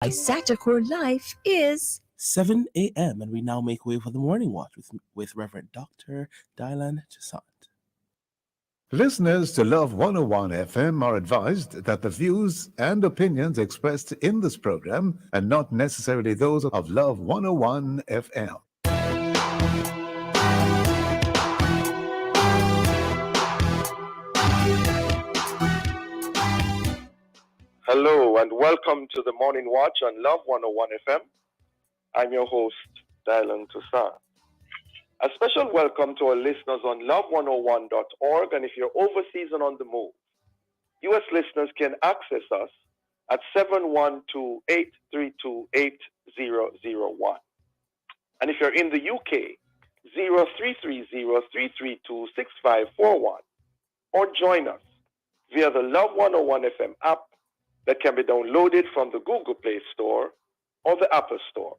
Satchacor Life is 7 a.m. and we now make way for the morning watch with Reverend Dr. Dylan Toussaint. Listeners to Love 101 FM are advised that the views and opinions expressed in this program are not necessarily those of Love 101 FM. Hello and welcome to the Morning Watch on Love 101 FM. I'm your host, Dylan Toussaint. A special welcome to our listeners on love101.org, and if you're overseas and on the move, U.S. listeners can access us at 712-832-8001. And if you're in the UK, 0330-332-6541, or join us via the Love 101 FM app that can be downloaded from the Google Play Store or the Apple Store.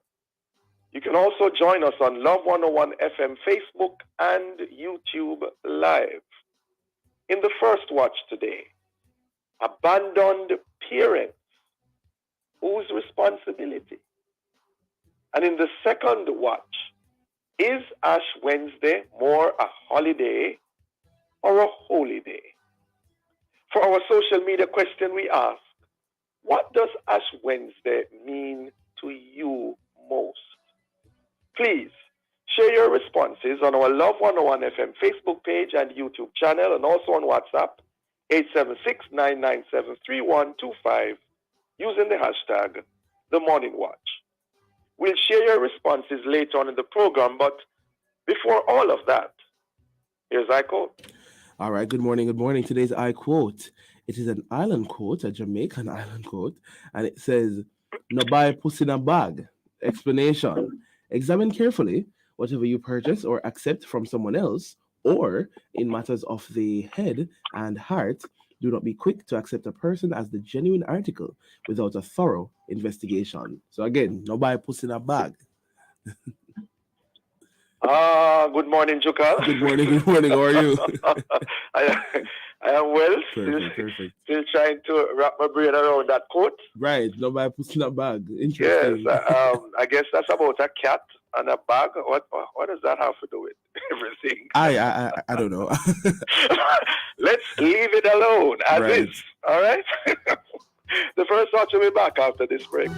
You can also join us on Love 101 FM Facebook and YouTube Live. In the first watch today, abandoned parents, whose responsibility? And in the second watch, is Ash Wednesday more a holiday or a holy day? For our social media question, we ask, what does Ash Wednesday mean to you most? Please share your responses on our Love 101 FM Facebook page and YouTube channel, and also on WhatsApp 876-997-3125 using the hashtag The Morning Watch. We'll share your responses later on in the program, but before all of that, here's I quote. All right, good morning, good morning. Today's I quote. It is an island quote, a Jamaican island quote, and it says, "No buy pussy in a bag." Explanation: examine carefully whatever you purchase or accept from someone else, or in matters of the head and heart, do not be quick to accept a person as the genuine article without a thorough investigation. So again, no buy pussy in a bag. Good morning, Jukal. Good morning, how are you? I am well. Perfect. Still trying to wrap my brain around that quote. Right, no buy pussy in a bag. Interesting. Yes, I guess that's about a cat and a bag. What does that have to do with everything? I don't know. Let's leave it alone as Right. is. All right? The first watch will be back after this break.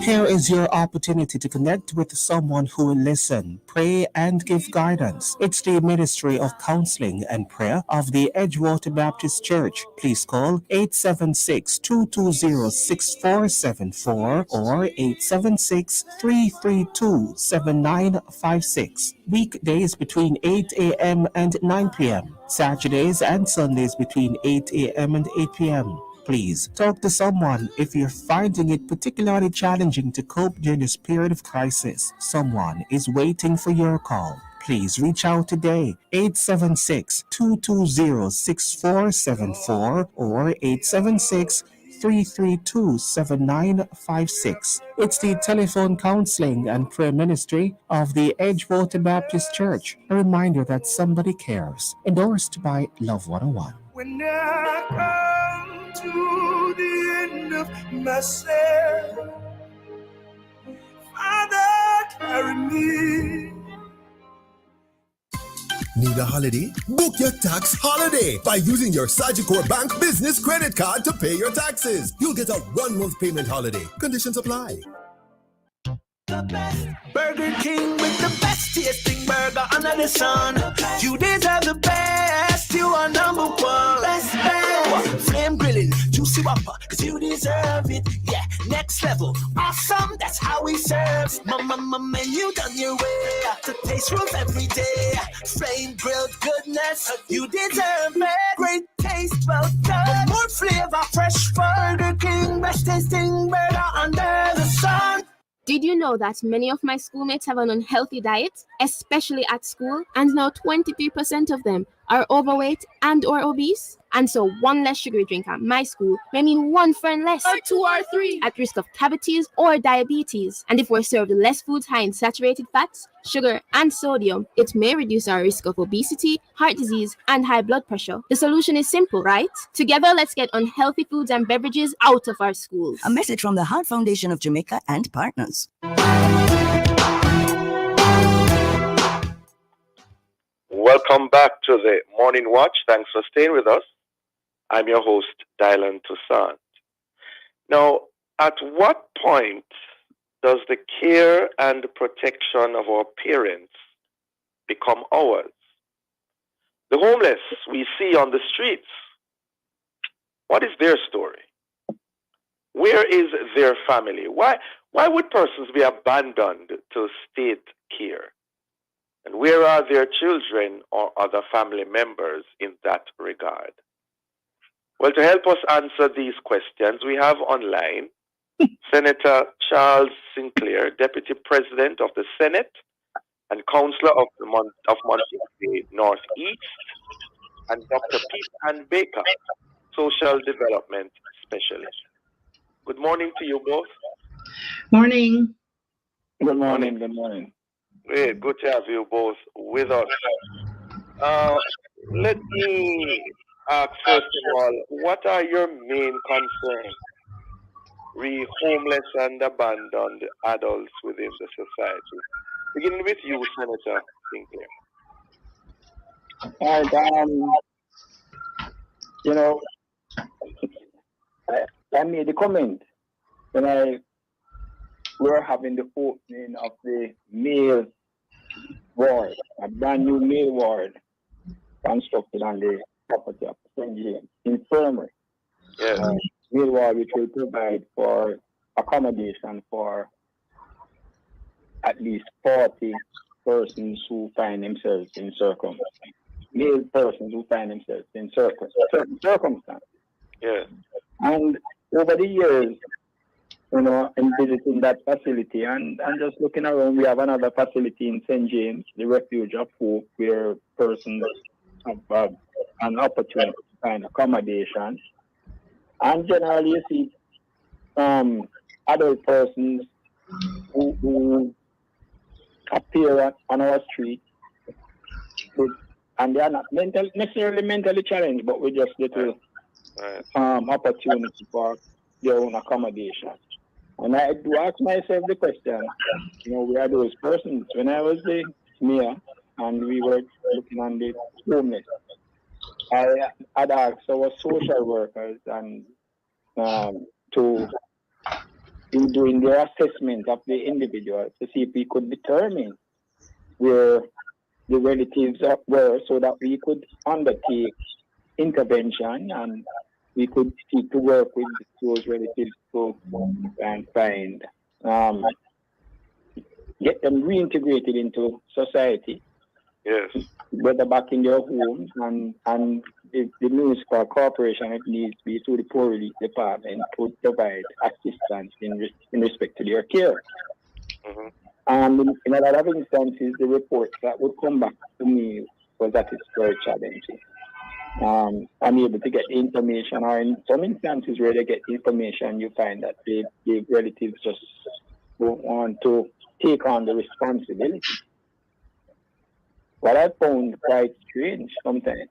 Here is your opportunity to connect with someone who will listen, pray, and give guidance. It's the Ministry of Counseling and Prayer of the Edgewater Baptist Church. Please call 876-220-6474 or 876-332-7956. Weekdays between 8 a.m. and 9 p.m. Saturdays and Sundays between 8 a.m. and 8 p.m. Please talk to someone if you're finding it particularly challenging to cope during this period of crisis. Someone is waiting for your call. Please reach out today, 876-220-6474 or 876-332-7956. It's the Telephone Counseling and Prayer Ministry of the Edgewater Baptist Church. A reminder that somebody cares. Endorsed by Love 101. When I come to the end of myself, Father, carry me. Need a holiday? Book your tax holiday by using your Sagicor Bank Business Credit Card to pay your taxes. You'll get a 1-month payment holiday. Conditions apply. The best Burger King with the best tasting burger under the sun. You deserve the best. You are number one. Best. Flame grilling, juicy whopper, cause you deserve it. Yeah, next level, awesome. That's how we serve. Mama, menu done your way. To taste rules every day. Flame grilled goodness, you deserve it. Great taste, well done. More flavor, fresh Burger King, best tasting burger under the sun. Did you know that many of my schoolmates have an unhealthy diet, especially at school? And now 23% of them are overweight and or obese. And so one less sugary drink at my school may mean one friend less, or 2 or 3, at risk of cavities or diabetes. And if we're served less foods high in saturated fats, sugar, and sodium, it may reduce our risk of obesity, heart disease, and high blood pressure. The solution is simple, right? Together, let's get unhealthy foods and beverages out of our schools. A message from the Heart Foundation of Jamaica and partners. Welcome back to the Morning Watch. Thanks for staying with us. I'm your host, Dylan Toussaint. Now, at what point does the care and protection of our parents become ours? The homeless we see on the streets, what is their story? Where is their family? Why would persons be abandoned to state care? And where are their children or other family members in that regard? Well, to help us answer these questions, we have online Senator Charles Sinclair, Deputy President of the Senate and Councillor of Montego Northeast, and Dr. Peta-Ann Baker, Social Development Specialist. Good morning to you both. Morning. Good morning. Good morning. Great. Good to have you both with us. Let me ask, first of all, what are your main concerns re homeless and abandoned adults within the society? Beginning with you, Senator Sinclair. All right, you know, I made a comment when we were having the opening of the male ward, a brand new male ward constructed on the property of St. James Infirmary. Yes. Male ward which will provide for accommodation for at least 40 persons who find themselves in male persons who find themselves in certain circumstances. Yes. And over the years, you know, in visiting that facility and just looking around, we have another facility in St. James, the Refuge of Hope, where persons have an opportunity to find accommodation. And generally, you see adult persons who appear on our street, and they are not necessarily mentally challenged, but with just little opportunity for their own accommodation. And I do ask myself the question, you know, where are those persons? When I was the mayor and we were looking on the homeless, I had asked our social workers and in doing their assessment of the individuals to see if we could determine where the relatives were so that we could undertake intervention and we could seek to work with those relatives to find, get them reintegrated into society. Yes. Whether back in their homes and the municipal corporation, it needs to be through the poor relief department to provide assistance in respect to their care. Mm-hmm. In a lot of instances, the reports that would come back to me was that it's very challenging. I'm able to get the information, or in some instances where they get the information, you find that the relatives just don't want to take on the responsibility. What I found quite strange sometimes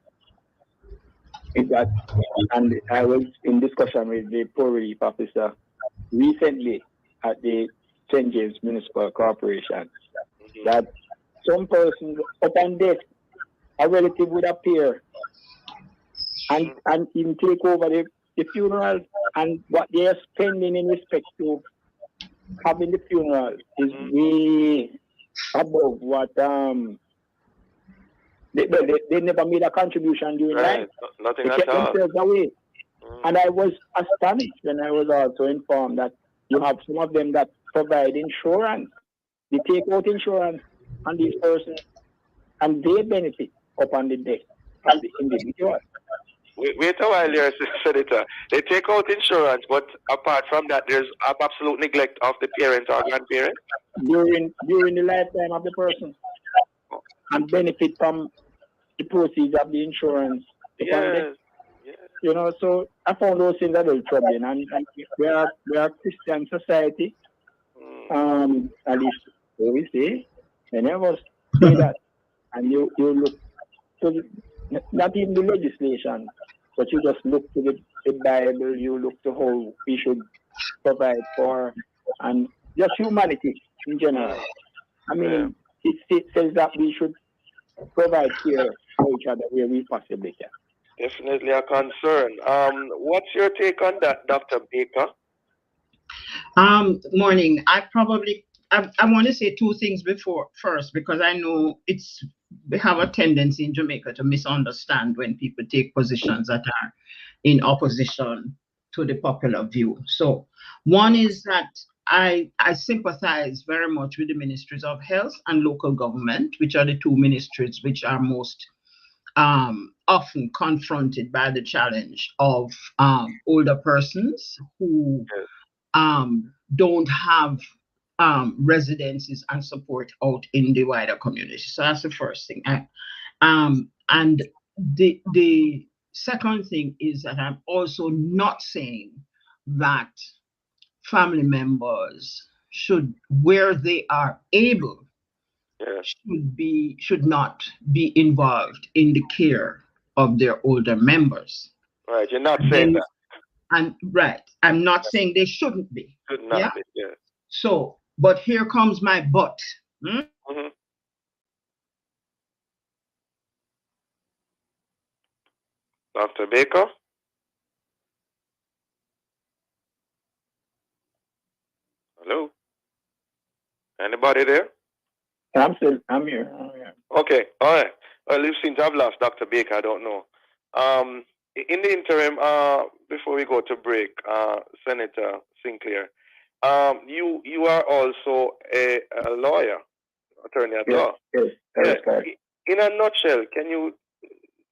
is that, and I was in discussion with the poor relief officer recently at the St. James Municipal Corporation, that some person upon death, a relative would appear and even take over the funeral, and what they are spending in respect to having the funeral is way above what they never made a contribution during life. Nothing they at kept all. themselves away. And I was astonished when I was also informed that you have some of them that provide insurance. They take out insurance on these persons and they benefit upon the death of the individual. Wait a while here, Senator. They take out insurance, but apart from that, there's absolute neglect of the parent or grandparent? During the lifetime of the person. And benefit from the proceeds of the insurance. Yes. You know, so I found those things a little troubling, and we are a Christian society. At least so we say, many of us say that, and you look to not even the legislation, but you just look to the Bible, you look to how we should provide for, and just humanity in general. I mean, it says that we should provide care for each other where we possibly can. Definitely a concern. What's your take on that, Dr. Baker? Morning. I want to say two things first, because I know we have a tendency in Jamaica to misunderstand when people take positions that are in opposition to the popular view. So one is that I sympathize very much with the ministries of health and local government, which are the two ministries which are most often confronted by the challenge of older persons who don't have residences and support out in the wider community. So that's the first thing. And the second thing is that I'm also not saying that family members should, where they are able, should not be involved in the care of their older members. Right, you're not saying that. And right, I'm not saying they shouldn't be. Should not be, yeah. So, but here comes my but. Dr. Baker? Hello? Anybody there? I'm here. Okay, all right. Well, you seem to have lost Dr. Baker, I don't know. In the interim, before we go to break, Senator Sinclair, you are also a lawyer, attorney at law. Yes, in a nutshell, can you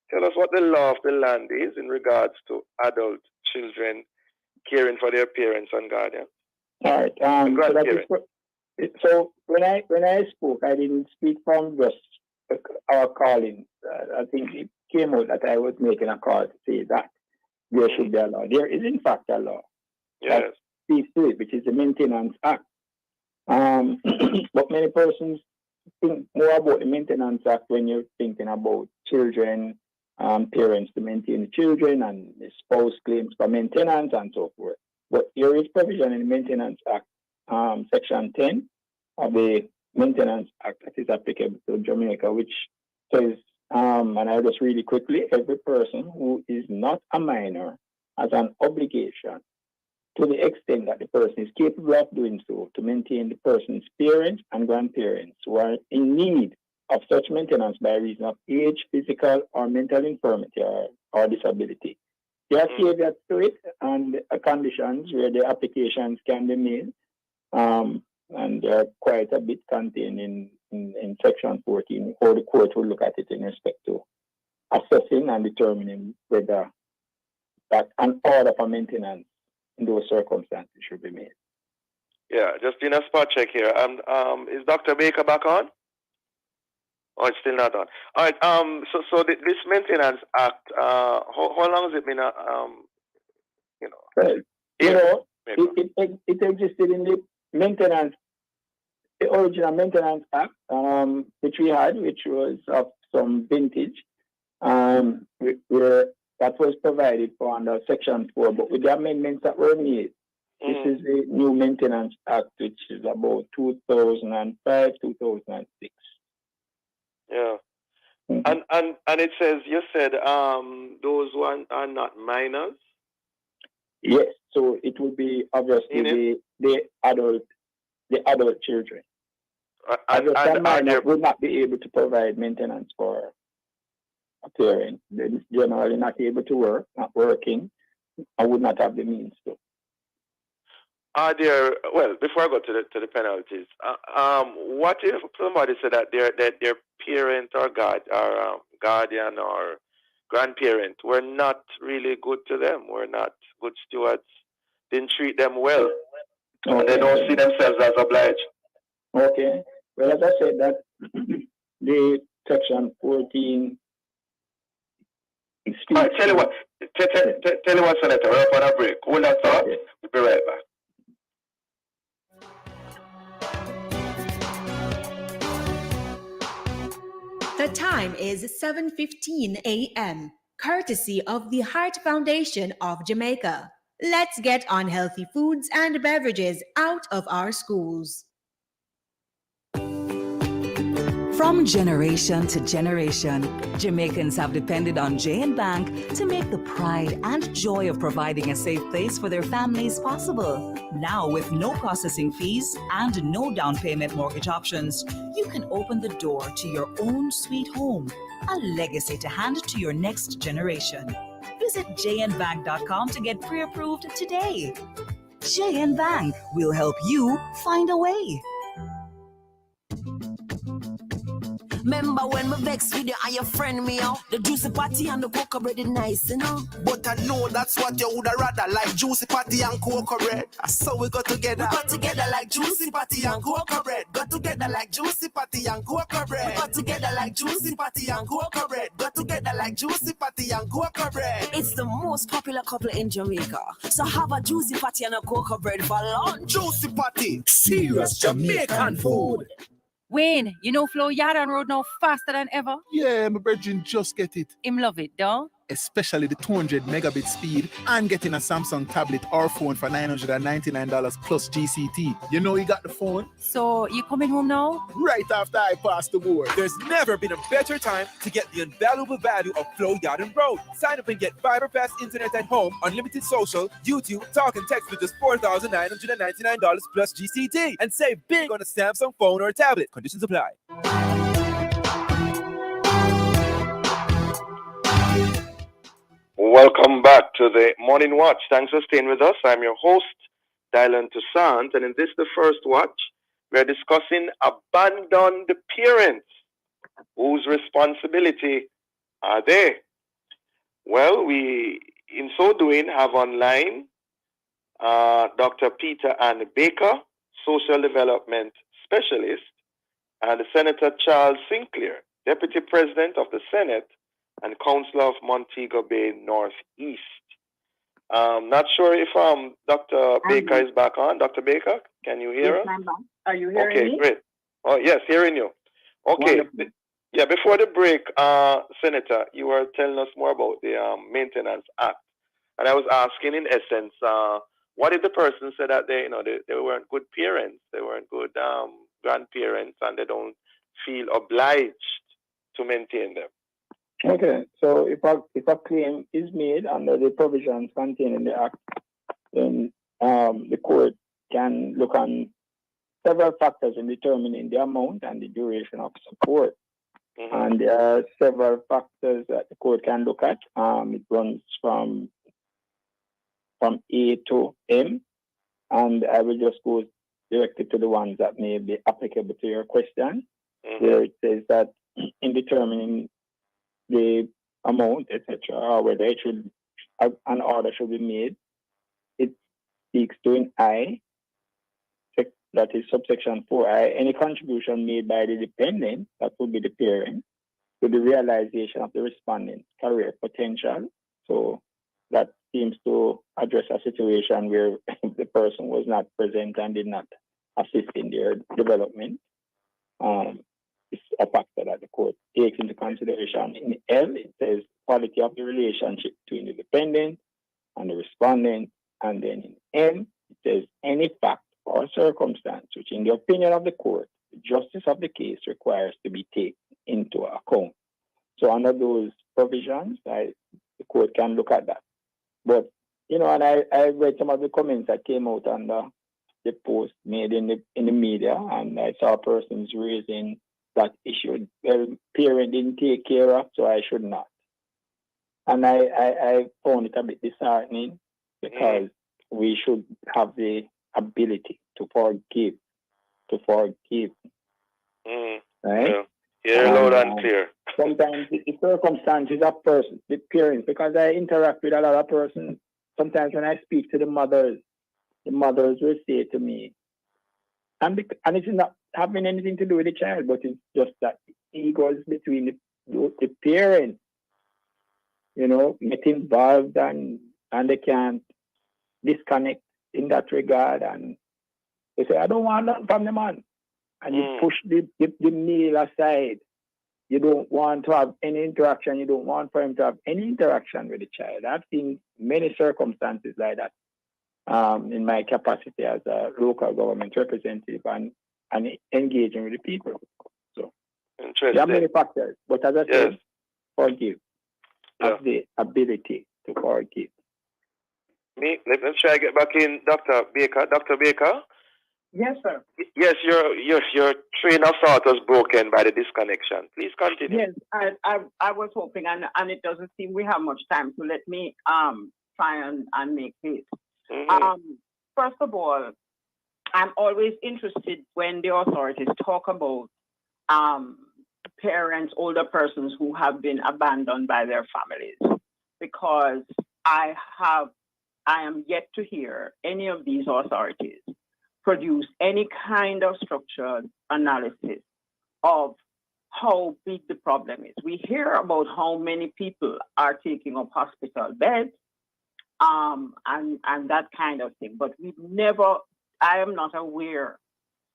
tell us what the law of the land is in regards to adult children caring for their parents and guardians? All right. So when I spoke, I didn't speak from just our calling. I think it came out that I was making a call to say that there should be a law. There is in fact a law that speaks to it, which is the Maintenance Act. But many persons think more about the Maintenance Act when you're thinking about children, parents to maintain the children, and the spouse claims for maintenance and so forth. But there is provision in the Maintenance Act, Section 10 of the Maintenance Act that is applicable to Jamaica, which says, and I'll just read it quickly, every person who is not a minor has an obligation to the extent that the person is capable of doing so to maintain the person's parents and grandparents who are in need of such maintenance by reason of age, physical or mental infirmity or disability. There are caveats to it and conditions where the applications can be made, and there are quite a bit contained in Section 14, or the court will look at it in respect to assessing and determining whether that an order for maintenance in those circumstances should be made. Yeah, just in a spot check here. Is Dr. Baker back on? Oh, it's still not on. All right. So this Maintenance Act, how long has it been? It existed in the maintenance, the original Maintenance Act, which we had, which was of some vintage, where that was provided for under Section 4, but with the amendments that were made, this is the new Maintenance Act, which is about 2005, 2006. Yeah. And it says, you said those ones are not minors? Yes, so it would be obviously the adult children. And minor would not be able to provide maintenance for a parent. They're generally not able to work, not working, and would not have the means to. Are there, well, before I go to the penalties, what if somebody said that their parent or guardian or grandparent were not really good to them, were not good stewards, didn't treat them well, and they don't see themselves as obliged? Okay. Well, as I said, that the Section 14 All right, tell you what, Senator, we're up on a break. Hold that thought. We'll be right back. The time is 7:15 a.m., courtesy of the Heart Foundation of Jamaica. Let's get unhealthy foods and beverages out of our schools. From generation to generation, Jamaicans have depended on J&B Bank to make the pride and joy of providing a safe place for their families possible. Now, with no processing fees and no down payment mortgage options, you can open the door to your own sweet home, a legacy to hand to your next generation. Visit jnbank.com to get pre-approved today. J&B Bank will help you find a way. Remember when me vex with you and your friend me out? The juicy patty and the cocoa bread is nice, you know. But I know that's what you woulda rather, like juicy patty and cocoa bread. So we got together. We got together like juicy patty and cocoa bread. Got together like juicy patty and cocoa bread. We got together like juicy patty and cocoa bread. Got together like juicy patty and cocoa bread. It's the most popular couple in Jamaica. So have a juicy patty and a cocoa bread for lunch. Juicy patty, serious Jamaican food. Wayne, you know Flo Yardan Road now faster than ever? Yeah, my virgin just get it. Him love it, though. Especially the 200 megabit speed and getting a Samsung tablet or phone for $999 plus GCT. You know you got the phone? So, you coming home now? Right after I pass the board. There's never been a better time to get the invaluable value of Flo Yardan Road. Sign up and get fiber fast internet at home, unlimited social, YouTube, talk and text for just $4,999 plus GCT. And save big on a Samsung phone or tablet. Conditions apply. Welcome back to the Morning Watch. Thanks for staying with us. I'm your host, Dylan Toussaint, and in this, the first watch, we're discussing abandoned parents. Whose responsibility are they? Well, we, in so doing, have online Dr. Peta-Ann Baker, Social Development Specialist, and Senator Charles Sinclair, Deputy President of the Senate and Councillor of Montego Bay Northeast. Not sure if Dr. Baker is back on. Dr. Baker, can you hear us? Are you hearing me? Okay, great. Oh, yes, hearing you. Okay. Wonderful. Yeah, before the break, Senator, you were telling us more about the Maintenance Act. And I was asking, in essence, what if the person said that they weren't good parents, they weren't good grandparents, and they don't feel obliged to maintain them? Okay, so if a claim is made under the provisions contained in the Act, then the court can look on several factors in determining the amount and the duration of support. Mm-hmm. And there are several factors that the court can look at. It runs from A to M, and I will just go directly to the ones that may be applicable to your question, mm-hmm. where it says that in determining the amount, etc., or whether it should an order should be made, it speaks to an I, that is subsection 4I, any contribution made by the dependent, that would be the parent, to the realization of the respondent's career potential. So that seems to address a situation where the person was not present and did not assist in their development. It's a factor that the court takes into consideration. In L, it says quality of the relationship between the dependent and the respondent. And then in M, it says any fact or circumstance which, in the opinion of the court, the justice of the case requires to be taken into account. So under those provisions, the court can look at that. But, and I read some of the comments that came out under the post made in the media, and I saw persons raising that issue. Well, parent didn't take care of, so I should not. And I found it a bit disheartening, because we should have the ability to forgive. Right? Yeah. Hear loud and clear. Sometimes the circumstances of person, the parents, because I interact with a lot of persons, sometimes when I speak to the mothers will say to me, and it's not having anything to do with the child, but it's just that egos between the parents. get involved and they can't disconnect in that regard. And they say, I don't want nothing from the man. And you push the meal aside. You don't want to have any interaction. You don't want for him to have any interaction with the child. I've seen many circumstances like that in my capacity as a local government representative and engaging with the people. So there are many factors. But as I said, forgive. Have the ability to forgive. Let's try to get back in, Dr. Baker. Dr. Baker? Yes, sir. Yes, your train of thought was broken by the disconnection. Please continue. Yes, I was hoping, and it doesn't seem we have much time, so let me try and make it. First of all, I'm always interested when the authorities talk about parents, older persons who have been abandoned by their families, because I am yet to hear any of these authorities produce any kind of structured analysis of how big the problem is. We hear about how many people are taking up hospital beds and that kind of thing, but I am not aware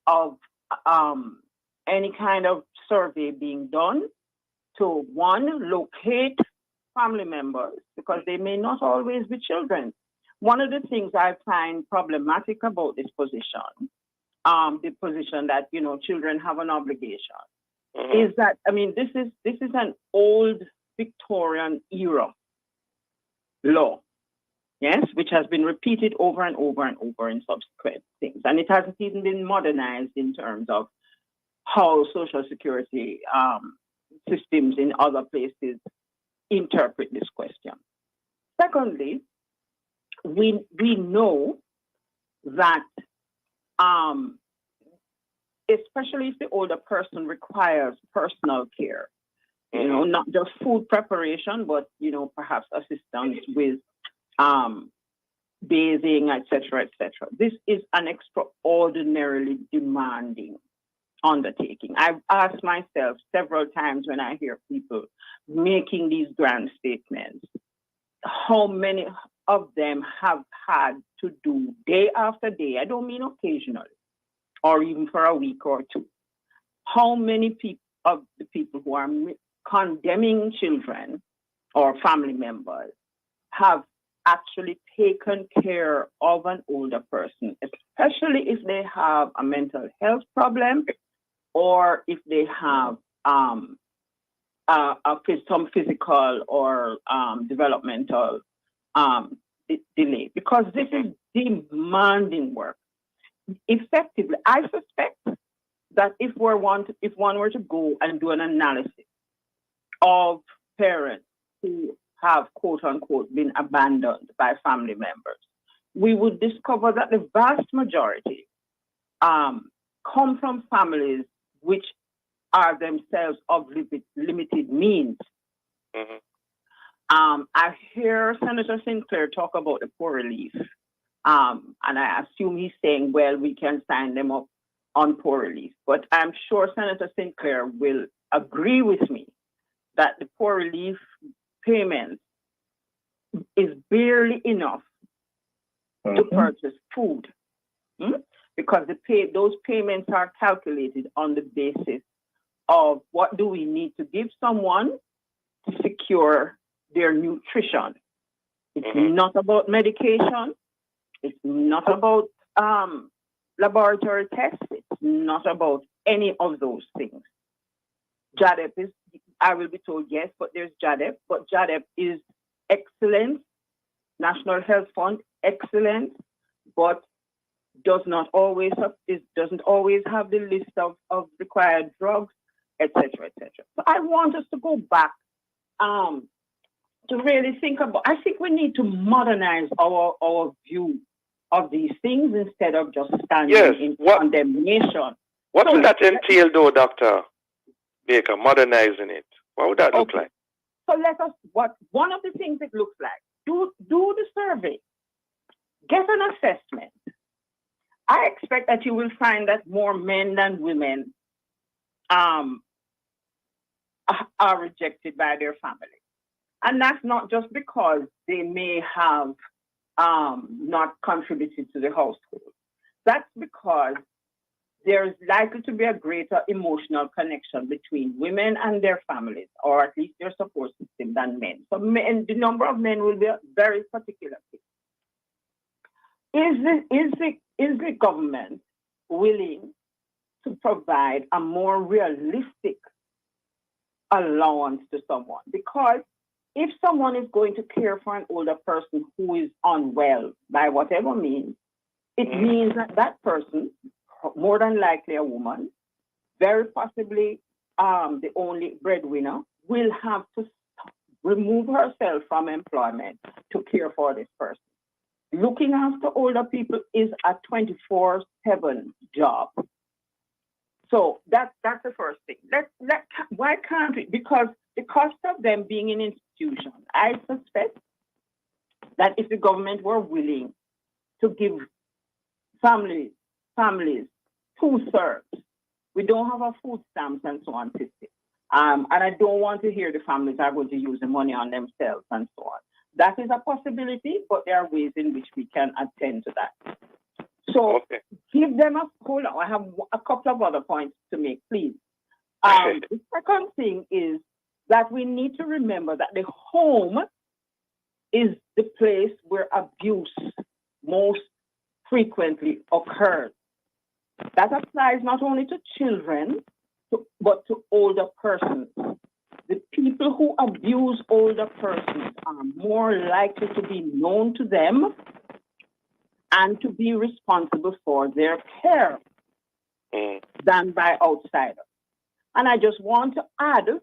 of any kind of survey being done to, one, locate family members, because they may not always be children. One of the things I find problematic about this position, the position that, children have an obligation, is that, this is an old Victorian era law, yes, which has been repeated over and over and over in subsequent things. And it hasn't even been modernized in terms of how Social Security systems in other places interpret this question. Secondly, we know that especially if the older person requires personal care, not just food preparation, but perhaps assistance with bathing, etc., etc. This is an extraordinarily demanding undertaking. I've asked myself several times when I hear people making these grand statements, how many of them have had to do day after day, I don't mean occasionally, or even for a week or two. How many of the people who are condemning children or family members have actually taken care of an older person, especially if they have a mental health problem or if they have some physical or developmental delay, because this is demanding work. Effectively, I suspect that if one were to go and do an analysis of parents who have, quote unquote, been abandoned by family members, we would discover that the vast majority come from families which are themselves of limited means. I hear Senator Sinclair talk about the poor relief, and I assume he's saying, well, we can sign them up on poor relief. But I'm sure Senator Sinclair will agree with me that the poor relief payment is barely enough to purchase food, because those payments are calculated on the basis of what do we need to give someone to secure their nutrition. It's not about medication. It's not about laboratory tests. It's not about any of those things. JADEP is, I will be told, yes, but there's JADEP, but JADEP is excellent. National Health Fund, excellent, but doesn't always have the list of required drugs, etc., etc. So I want us to go back to really think about. I think we need to modernize our view of these things instead of just standing in condemnation. What will that entail, though, Dr. Baker? Modernizing it. What would that look like? So one of the things it looks like. Do the survey. Get an assessment. I expect that you will find that more men than women are rejected by their family. And that's not just because they may have not contributed to the household. That's because there's likely to be a greater emotional connection between women and their families, or at least their support system, than men. So the number of men will be a very particular thing. Is the government willing to provide a more realistic allowance to someone? Because if someone is going to care for an older person who is unwell by whatever means, it means that that person, more than likely a woman, very possibly the only breadwinner, will have to remove herself from employment to care for this person. Looking after older people is a 24/7 job. So that's the first thing. Why can't we? Because the cost of them being in institutions, I suspect that if the government were willing to give families 2 serves, we don't have a food stamps and so on system. And I don't want to hear the families are going to use the money on themselves and so on. That is a possibility, but there are ways in which we can attend to that. So give them hold on, I have a couple of other points to make, please. The second thing is that we need to remember that the home is the place where abuse most frequently occurs. That applies not only to children, but to older persons. The people who abuse older persons are more likely to be known to them and to be responsible for their care than by outsiders. And I just want to add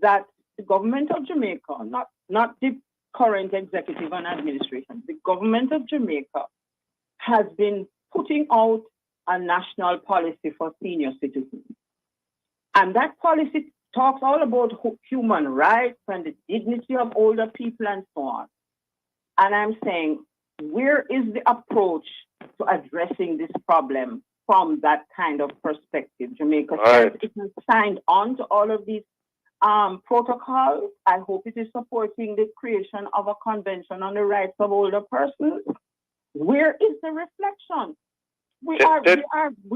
that the government of Jamaica, not the current executive and administration, the government of Jamaica has been putting out a national policy for senior citizens. And that policy talks all about human rights and the dignity of older people and so on. And I'm saying, where is the approach to addressing this problem from that kind of perspective? Jamaica says it has signed on to all of these protocols. I hope it is supporting the creation of a convention on the rights of older persons. Where is the reflection? We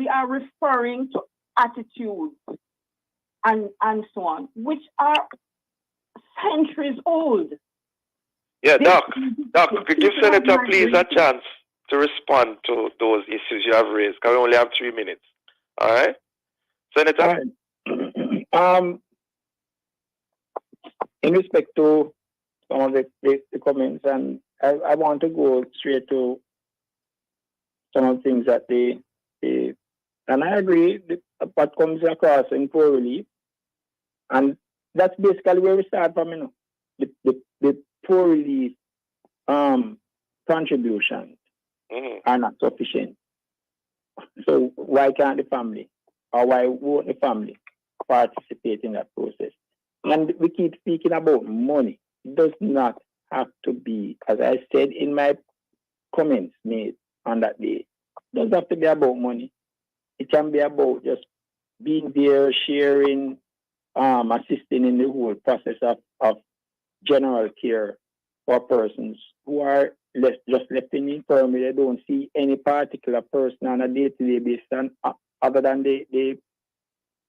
are referring to attitudes and so on, which are centuries old. Yeah, Doc, give Senator please a chance to respond to those issues you have raised, because we only have 3 minutes. All right? Senator? In respect to some of the comments, and I want to go straight to some of the things that and I agree what comes across in poor relief, and that's basically where we start from, the poor relief contributions are not sufficient. So why can't the family, or why won't the family participate in that process? And we keep speaking about money. It does not have to be, as I said in my comments made on that day, it doesn't have to be about money. It can be about just being there, sharing, assisting in the whole process of general care for persons who are just left in the infirmary. They don't see any particular person on a day-to-day basis other than you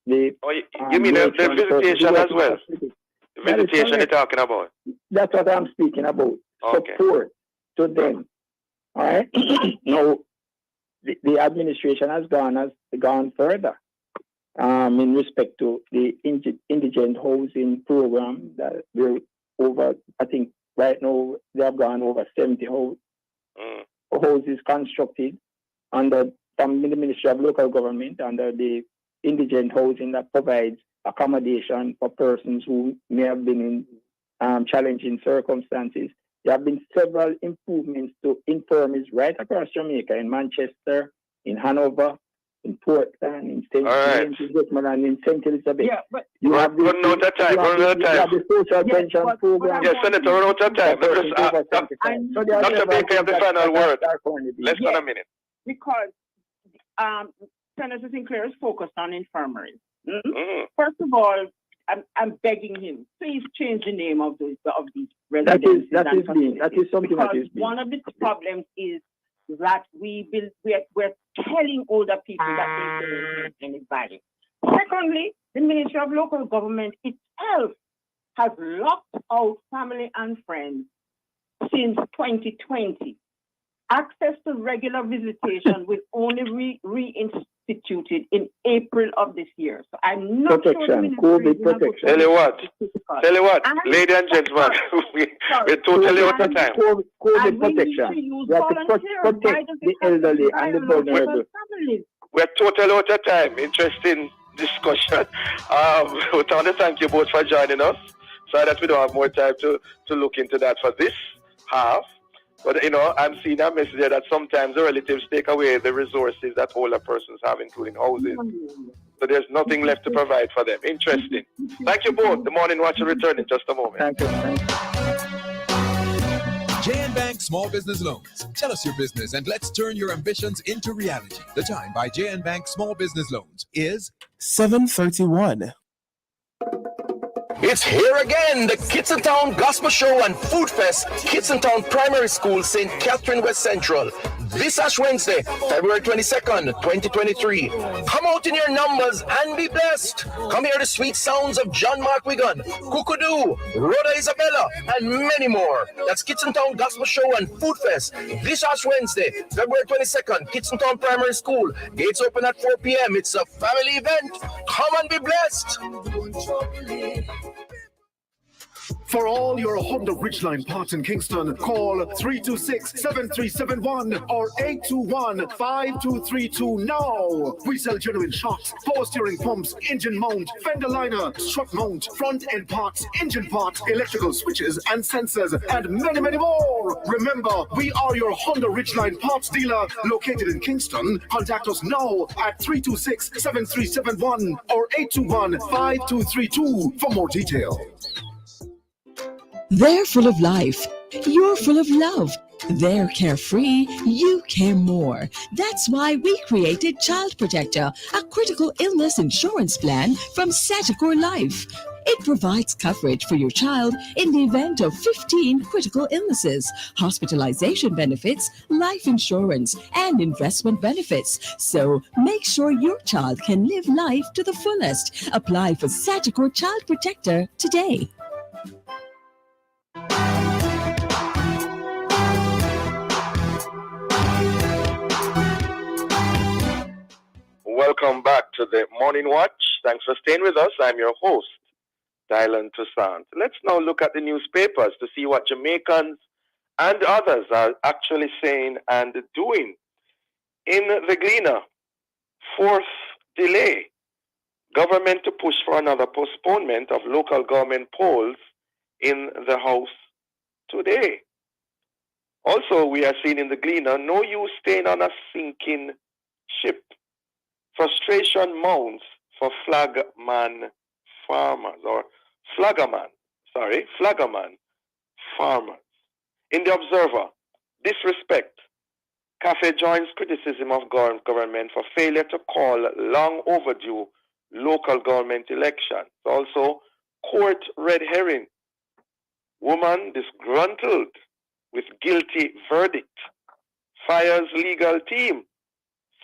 mean the visitation as well? The visitation you're talking about? That's what I'm speaking about. Support to them. All right? Now, the administration has gone further in respect to the indigent housing program that we're over. I think right now they have gone over 70 houses constructed from the Ministry of Local Government under the indigent housing that provides accommodation for persons who may have been in challenging circumstances. There have been several improvements to infirmaries right across Jamaica, in Manchester, in Hanover, in Portland, in St. James, and in St. Elizabeth. Yeah, but run out of time. The social pension program. Yes, Senator, run out of time. Dr. Baker, you have the final word. Less than a minute. Because Senator Sinclair is focused on infirmaries. First of all, I'm begging him, please change the name of these That residences. is something that is one of the problems is that we're telling older people that they don't have anybody. Secondly, the Ministry of Local Government itself has locked out family and friends since 2020. Access to regular visitation will only reinstituted in April of this year. So I'm not protection, sure COVID protection. Tell you what, ladies and gentlemen, we're totally out of time. COVID protection. We have to protect the elderly and the vulnerable. We're totally out of time. Interesting discussion. We want to thank you both for joining us. Sorry that we don't have more time to look into that for this half. But, I'm seeing a message there that sometimes the relatives take away the resources that older persons have, including houses. So there's nothing left to provide for them. Interesting. Thank you both. The Morning Watch will return in just a moment. Thank you. JN Bank Small Business Loans. Tell us your business and let's turn your ambitions into reality. The time by JN Bank Small Business Loans is 7:31. It's here again, the Kids in Town Gospel Show and Food Fest, Kids in Town Primary School, St. Catherine West Central. This Ash Wednesday, February 22nd, 2023. Come out in your numbers and be blessed. Come hear the sweet sounds of John Mark Wigan, Kukudu, Rhoda Isabella, and many more. That's Kids in Town Gospel Show and Food Fest. This Ash Wednesday, February 22nd, Kids in Town Primary School. Gates open at 4 p.m. It's a family event. Come and be blessed. For all your Honda Ridgeline parts in Kingston, call 326-7371 or 821-5232 now. We sell genuine shocks, power steering pumps, engine mount, fender liner, strut mount, front end parts, engine parts, electrical switches and sensors, and many, many more. Remember, we are your Honda Ridgeline parts dealer located in Kingston. Contact us now at 326-7371 or 821-5232 for more details. They're full of life. You're full of love. They're carefree. You care more. That's why we created Child Protector, a critical illness insurance plan from Sagicor Life. It provides coverage for your child in the event of 15 critical illnesses, hospitalization benefits, life insurance, and investment benefits. So make sure your child can live life to the fullest. Apply for Sagicor Child Protector today. Welcome back to the Morning Watch. Thanks for staying with us. I'm your host, Dylan Toussaint. Let's now look at the newspapers to see what Jamaicans and others are actually saying and doing. In the Gleaner, fourth delay. Government to push for another postponement of local government polls in the House today. Also, we are seeing in the Gleaner, no use staying on a sinking ship. Frustration mounts for flagman farmers, or flaggerman farmers. In the Observer, disrespect. Cafe joins criticism of government for failure to call long overdue local government elections. Also, court red herring. Woman disgruntled with guilty verdict. Fires legal team.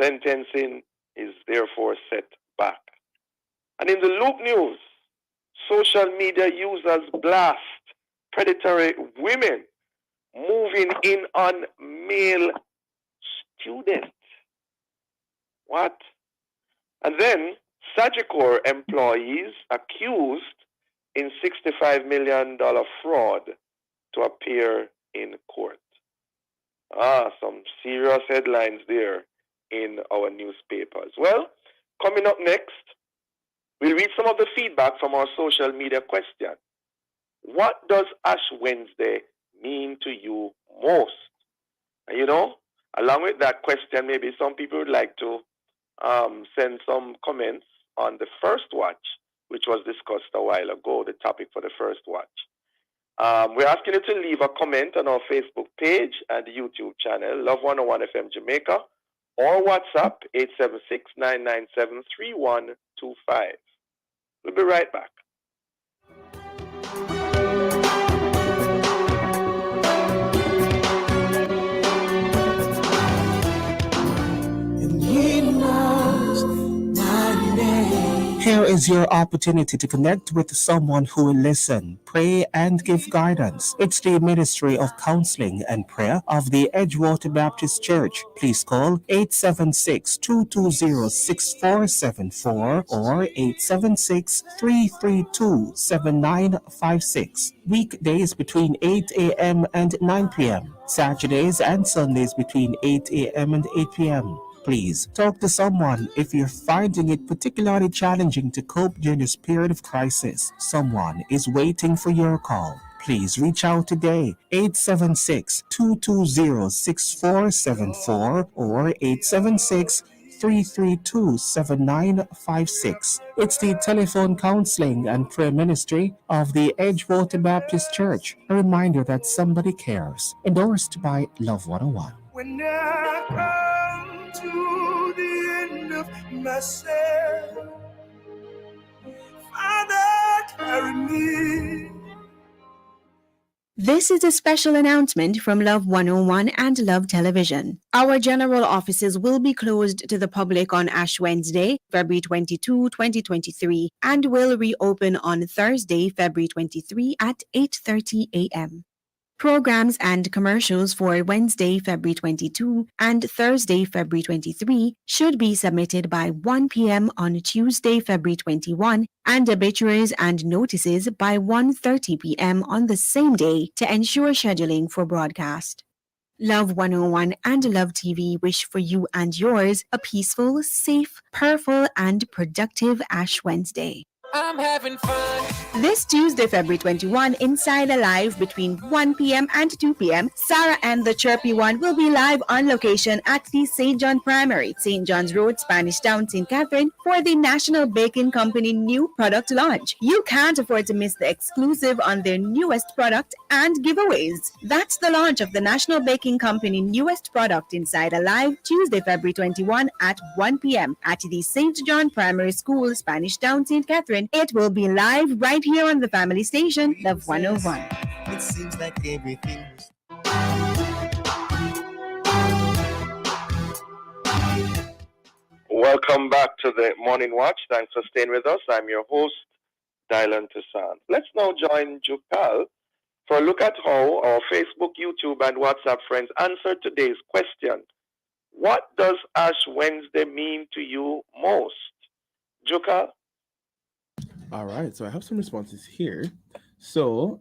Sentencing is therefore set back. And in the Loop News, social media users blast predatory women moving in on male students. What? And then Sagicor employees accused in $65 million fraud to appear in court. Some serious headlines there in our newspapers. Well, coming up next, we'll read some of the feedback from our social media question. What does Ash Wednesday mean to you most? And along with that question, maybe some people would like to send some comments on the first watch, which was discussed a while ago, the topic for the first watch. We're asking you to leave a comment on our Facebook page and YouTube channel, Love 101 FM Jamaica, or WhatsApp 876-997-3125. We'll be right back. is your opportunity to connect with someone who will listen, pray, and give guidance. It's the Ministry of Counseling and Prayer of the Edgewater Baptist Church. Please call 876-220-6474 or 876-332-7956. Weekdays between 8 a.m. and 9 p.m. Saturdays and Sundays between 8 a.m. and 8 p.m. Please talk to someone if you're finding it particularly challenging to cope during this period of crisis. Someone is waiting for your call. Please reach out today, 876-220-6474 or 876-332-7956. It's the telephone counseling and prayer ministry of the Edgewater Baptist Church. A reminder that somebody cares. Endorsed by Love 101. When I come to the end of myself, Father, carry me. This is a special announcement from Love 101 and Love Television. Our general offices will be closed to the public on Ash Wednesday, February 22, 2023, and will reopen on Thursday, February 23 at 8:30 a.m. Programs and commercials for Wednesday, February 22 and Thursday, February 23 should be submitted by 1 p.m. on Tuesday, February 21, and obituaries and notices by 1:30 p.m. on the same day to ensure scheduling for broadcast. Love 101 and Love TV wish for you and yours a peaceful, safe, prayerful, and productive Ash Wednesday. I'm having fun. This Tuesday, February 21, Inside Alive between 1 p.m. and 2 p.m., Sarah and the Chirpy One will be live on location at the St. John Primary, St. John's Road, Spanish Town, St. Catherine, for the National Baking Company new product launch. You can't afford to miss the exclusive on their newest product and giveaways. That's the launch of the National Baking Company newest product, Inside Alive, Tuesday, February 21 at 1 p.m. at the St. John Primary School, Spanish Town, St. Catherine. It will be live right here on the family station, Love 101. It seems like everything. Welcome back to the Morning Watch. Thanks for staying with us. I'm your host, Dylan Toussaint. Let's now join Jukal for a look at how our Facebook, YouTube, and WhatsApp friends answered today's question. What does Ash Wednesday mean to you most? Jukal? All right, so I have some responses here. So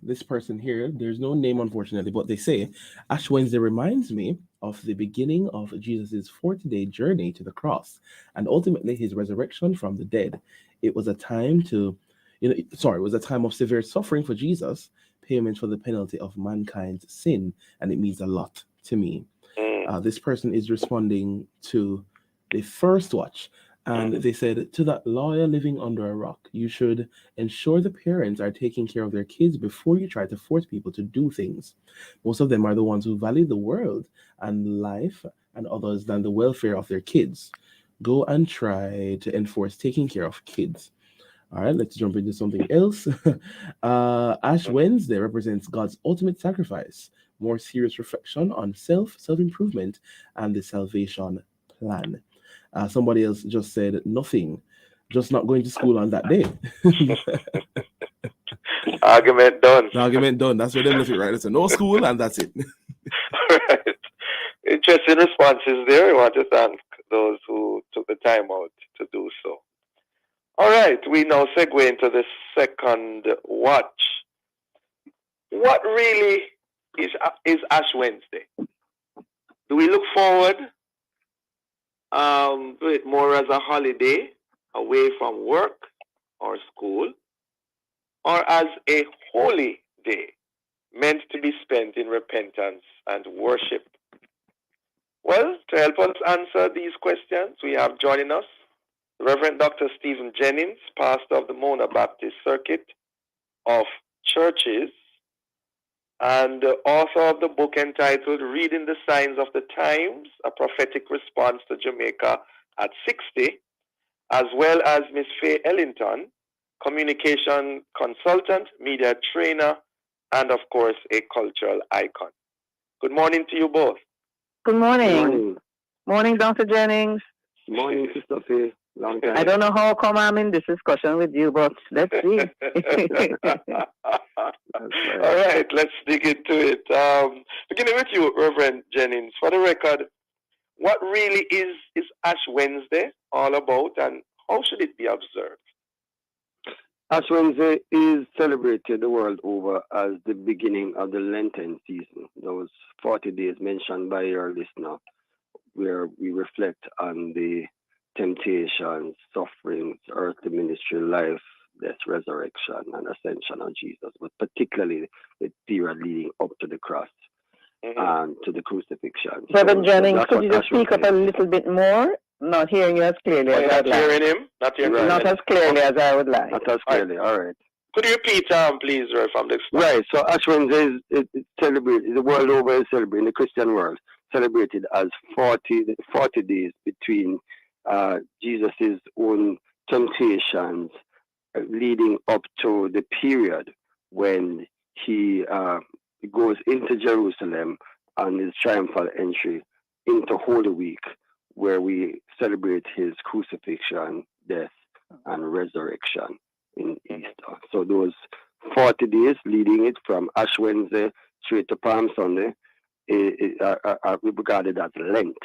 this person here, there's no name unfortunately, but they say Ash Wednesday reminds me of the beginning of Jesus' 40-day journey to the cross and ultimately his resurrection from the dead. It was a time of severe suffering for Jesus, payment for the penalty of mankind's sin, and it means a lot to me. This person is responding to the first watch. And they said, to that lawyer living under a rock, you should ensure the parents are taking care of their kids before you try to force people to do things. Most of them are the ones who value the world and life and others than the welfare of their kids. Go and try to enforce taking care of kids. All right, let's jump into something else. Ash Wednesday represents God's ultimate sacrifice, more serious reflection on self-improvement, and the salvation plan. Somebody else just said nothing, just not going to school on that day. Argument done. Argument done. That's where they left it, right? It's a no school and that's it. Right. Interesting responses there. I want to thank those who took the time out to do so. All right, we now segue into the second watch. What really is Ash Wednesday? Do we look forward to it more as a holiday away from work or school, or as a holy day meant to be spent in repentance and worship? Well, to help us answer these questions, we have joining us Reverend Dr. Stephen Jennings, pastor of the Mona Baptist Circuit of Churches, and author of the book entitled Reading the Signs of the Times, a prophetic response to Jamaica at 60, as well as Miss Faye Ellington, communication consultant, media trainer, and of course, a cultural icon. Good morning to you both. Good morning. Morning, Dr. Jennings. Morning, Sister Faye. Long time. I don't know how come I'm in this discussion with you, but let's see. All right, let's dig into it. Beginning with you, Reverend Jennings. For the record, what really is Ash Wednesday all about, and how should it be observed? Ash Wednesday is celebrated the world over as the beginning of the Lenten season. Those 40 days mentioned by your listener, where we reflect on the temptations, sufferings, earthly ministry, life, death, resurrection, and ascension of Jesus, but particularly the period leading up to the cross and to the crucifixion. Reverend Jennings, could you just speak up a little bit more? Not hearing you as clearly as I'd like. Hearing him? Not hearing him? Not as clearly as I would like. Not as clearly, all right. Could you repeat, please, from the start? Right, so Ash Wednesday is celebrated, the world over is celebrated, in the Christian world, celebrated as 40 days between Jesus' own temptations leading up to the period when he goes into Jerusalem on his triumphal entry into Holy Week, where we celebrate his crucifixion, death, and resurrection in Easter. So those 40 days leading it from Ash Wednesday straight to Palm Sunday are regarded as Lent,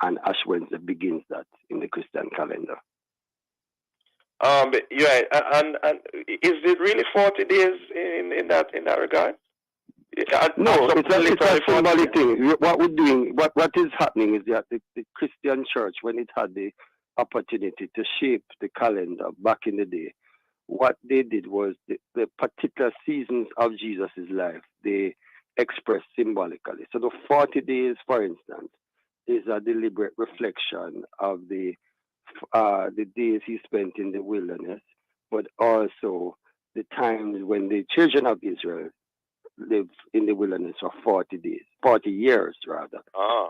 and Ash Wednesday begins that in the Christian calendar. Yeah, and is it really 40 days in that regard? No, it's a symbolic thing. What we're doing, what is happening is that the Christian church, when it had the opportunity to shape the calendar back in the day, what they did was the particular seasons of Jesus' life, they expressed symbolically. So the 40 days, for instance, is a deliberate reflection of the days he spent in the wilderness, but also the times when the children of Israel lived in the wilderness for 40 days, 40 years rather.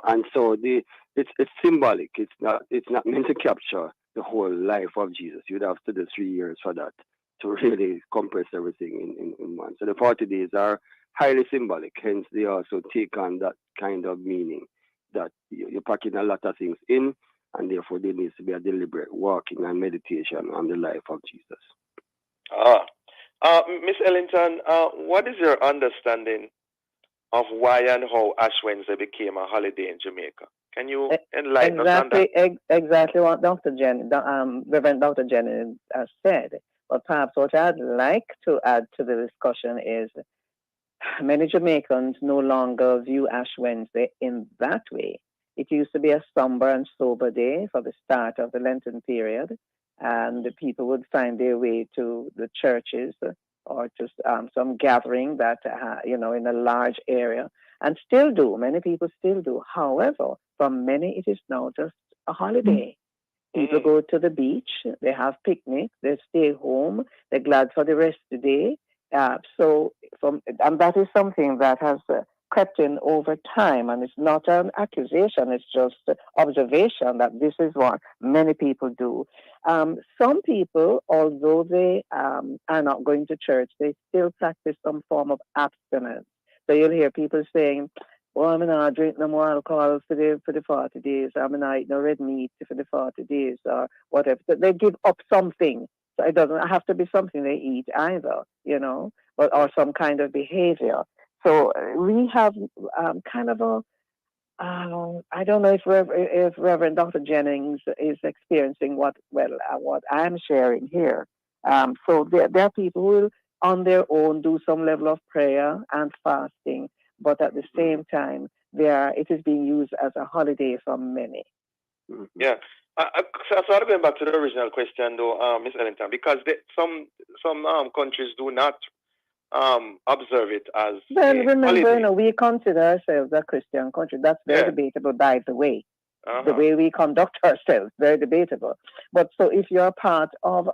And so it's symbolic. It's not meant to capture the whole life of Jesus. You'd have to do 3 years for that to really compress everything in one. So the 40 days are highly symbolic. Hence, they also take on that kind of meaning that you're packing a lot of things in, and therefore there needs to be a deliberate walking and meditation on the life of Jesus. Miss Ellington, what is your understanding of why and how Ash Wednesday became a holiday in Jamaica? Can you enlighten us on that? Exactly what Reverend Dr. Jennings has said. But perhaps what I'd like to add to the discussion is many Jamaicans no longer view Ash Wednesday in that way. It used to be a somber and sober day for the start of the Lenten period, and the people would find their way to the churches or to some gathering that, in a large area, and still do. Many people still do. However, for many, it is now just a holiday. People go to the beach, they have picnics, they stay home, they're glad for the rest of the day. And that is something that has crept in over time, and it's not an accusation, it's just observation that this is what many people do. Some people, although they are not going to church, they still practice some form of abstinence. So you'll hear people saying, well, I'm not drink no more alcohol for the 40 days. I'm not eat no red meat for the 40 days or whatever. So they give up something. So it doesn't have to be something they eat either, or some kind of behavior. So we have kind of a, I don't know if Reverend Dr. Jennings is experiencing what I'm sharing here. So there are people who will, on their own, do some level of prayer and fasting, but at the same time, it is being used as a holiday for many. Yeah. So going back to the original question, though, Ms. Ellington, because some countries do not observe it as well, remember, we consider ourselves a Christian country. That's very debatable, by the way. The way we conduct ourselves, very debatable. But so if you're part of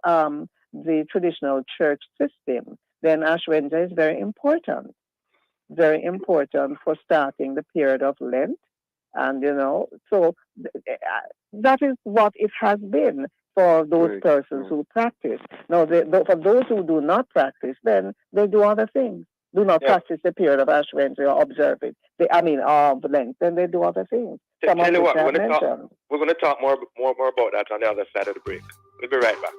the traditional church system, then Ash Wednesday is very important for starting the period of Lent. And, so that is what it has been for those persons who practice. Now, for those who do not practice, then they do other things. do not practice the period of Ash Wednesday or observe it. Lent. Then they do other things. Tell you what, we're going to talk more about that on the other side of the break. We'll be right back.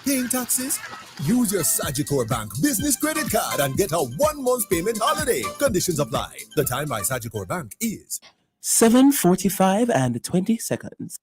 Paying taxes? Use your Sagicor Bank Business Credit Card and get a 1 month payment holiday. Conditions apply. The time by Sagicor Bank is 7:45 and 20 seconds.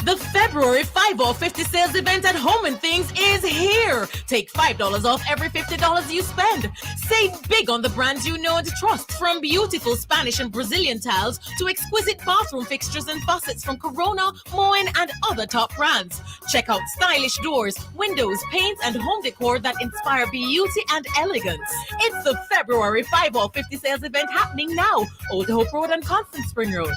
The February 5-50 sales event at Home and Things is here. Take $5 off every $50 you spend. Save big on the brands you know and trust, from beautiful Spanish and Brazilian tiles to exquisite bathroom fixtures and faucets from Corona, Moen, and other top brands. Check out stylish doors, windows, paints, and home decor that inspire beauty and elegance. It's the February 5-50 sales event happening now. Old Hope Road and Constant Spring Road.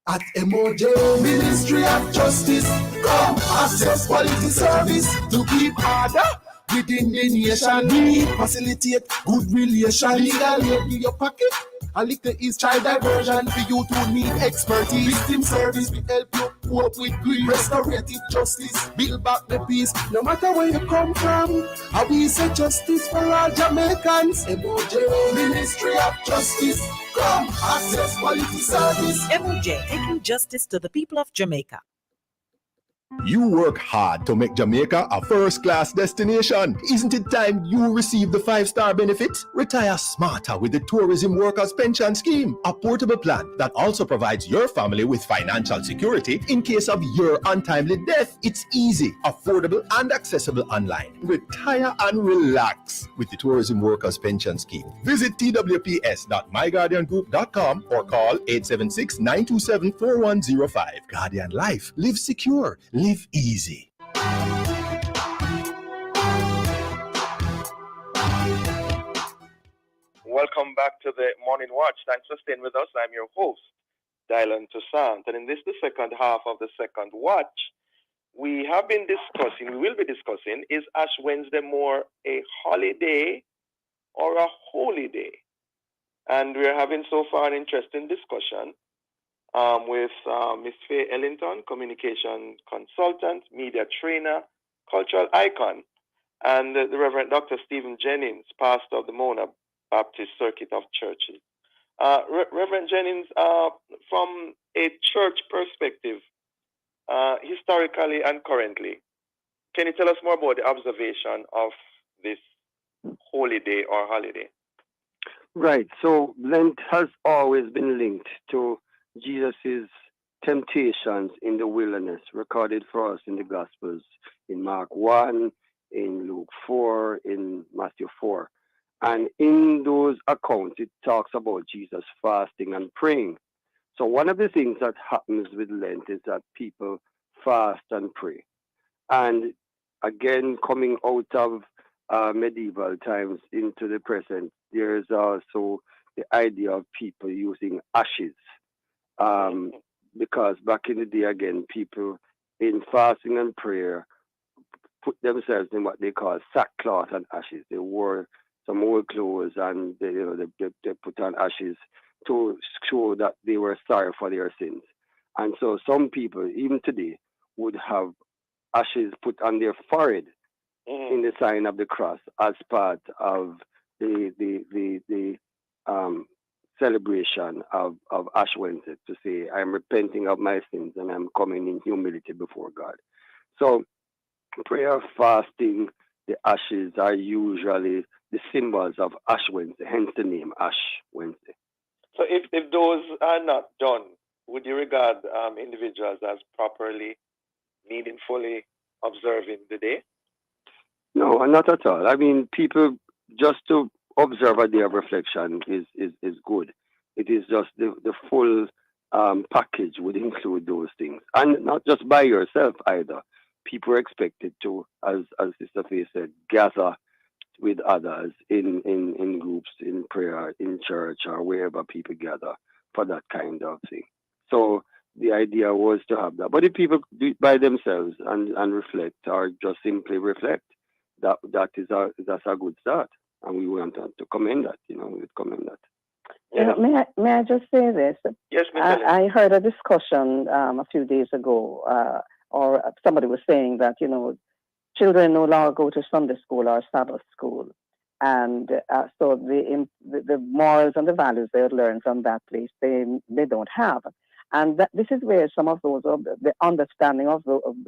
At MOJ Ministry of Justice, come access quality service to keep order within the nation. We facilitate good relation. Legal aid in your pocket. A little is child diversion for you to need expertise. Victim service, we help you cope with grief. Restorative justice, build back the peace. No matter where you come from, how we say justice for all Jamaicans. MOJ Ministry of Justice, come access quality service. MOJ, taking justice to the people of Jamaica. You work hard to make Jamaica a first-class destination. Isn't it time you receive the 5-star benefit? Retire smarter with the Tourism Workers Pension Scheme, a portable plan that also provides your family with financial security in case of your untimely death. It's easy, affordable, and accessible online. Retire and relax with the Tourism Workers Pension Scheme. Visit twps.myguardiangroup.com or call 876-927-4105. Guardian Life. Live secure. Live easy. Welcome back to the Morning Watch. Thanks for staying with us. I'm your host, Dylan Toussaint. And in the second half of the second watch, we will be discussing, is Ash Wednesday more a holiday or a holy day? And we're having so far an interesting discussion with Ms. Faye Ellington, communication consultant, media trainer, cultural icon, and the Reverend Dr. Stephen Jennings, pastor of the Mona Baptist Circuit of Churches. Reverend Jennings, from a church perspective, historically and currently, can you tell us more about the observation of this holy day or holiday? Right. So Lent has always been linked to Jesus' temptations in the wilderness, recorded for us in the Gospels, in Mark 1, in Luke 4, in Matthew 4. And in those accounts, it talks about Jesus fasting and praying. So one of the things that happens with Lent is that people fast and pray. And again, coming out of medieval times into the present, there is also the idea of people using ashes. Because back in the day, again, people in fasting and prayer put themselves in what they call sackcloth and ashes. They wore some old clothes and they put on ashes to show that they were sorry for their sins. And so some people, even today, would have ashes put on their forehead in the sign of the cross as part of the celebration of Ash Wednesday, to say, I'm repenting of my sins and I'm coming in humility before God. So prayer, fasting, the ashes are usually the symbols of Ash Wednesday, hence the name Ash Wednesday. So if those are not done, would you regard individuals as properly, meaningfully observing the day? No, not at all. I mean, people, just to observe a day of reflection is good. It is just the full package would include those things. And not just by yourself either. People are expected to, as Sister Faye said, gather with others in groups, in prayer, in church, or wherever people gather for that kind of thing. So the idea was to have that. But if people do it by themselves and reflect, or just simply reflect, that's a good start. And we want to commend that, we would commend that. May I just say this? Yes, I heard a discussion a few days ago or somebody was saying that, children no longer go to Sunday school or Sabbath school. And so the morals and the values they learn from that place, they don't have. And this is where some of those, the understanding of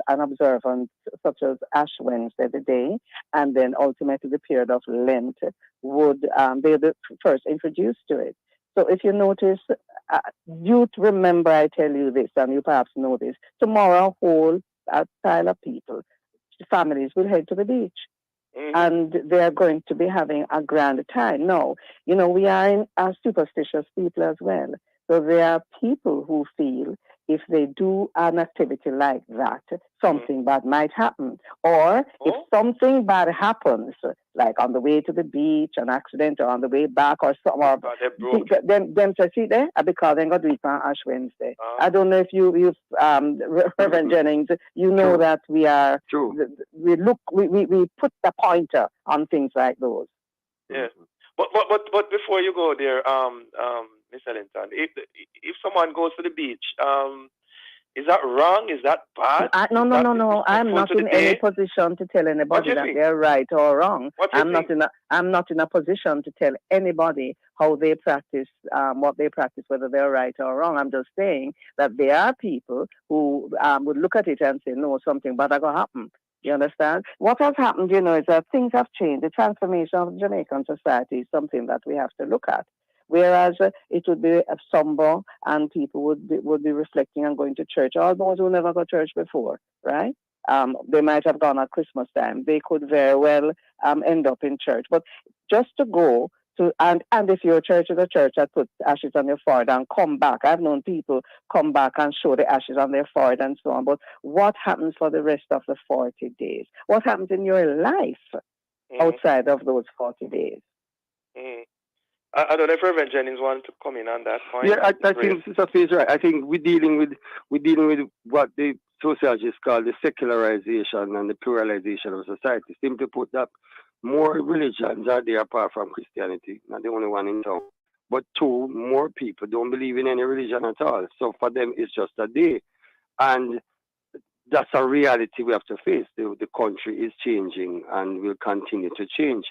an observance, such as Ash Wednesday, the day, and then ultimately the period of Lent, would they're the first introduced to it. So if you notice, youth remember, I tell you this, and you perhaps know this, tomorrow a whole pile of people, families will head to the beach. And they are going to be having a grand time. No, we are superstitious people as well. So there are people who feel if they do an activity like that, something bad might happen. Or if something bad happens, like on the way to the beach, an accident, or on the way back, or something, them say, see there, because they're going to do it on Ash Wednesday. I don't know if you've Reverend Jennings, you know that we are, we put the pointer on things like those. Yes. But before you go there, Miss Ellington, if someone goes to the beach, is that wrong? Is that bad? No. I'm not in any position to tell anybody that they're right or wrong. I'm not in a position to tell anybody how they practice, what they practice, whether they're right or wrong. I'm just saying that there are people who would look at it and say, no, something bad is going to happen. You understand? What has happened, is that things have changed. The transformation of Jamaican society is something that we have to look at. Whereas it would be somber and people would be reflecting and going to church. All those who never go to church before, right? They might have gone at Christmas time. They could very well end up in church. But just to go to, and if your church is a church that puts ashes on your forehead and come back. I've known people come back and show the ashes on their forehead and so on. But what happens for the rest of the 40 days? What happens in your life outside of those 40 days? I don't know if Reverend Jennings wanted to come in on that point. Yeah, I think Sister Faye is right. I think we're dealing with what the sociologists call the secularization and the pluralization of society. Simply put, that more religions are there apart from Christianity, not the only one in town. But two, more people don't believe in any religion at all. So for them, it's just a day. And that's a reality we have to face. The country is changing and will continue to change.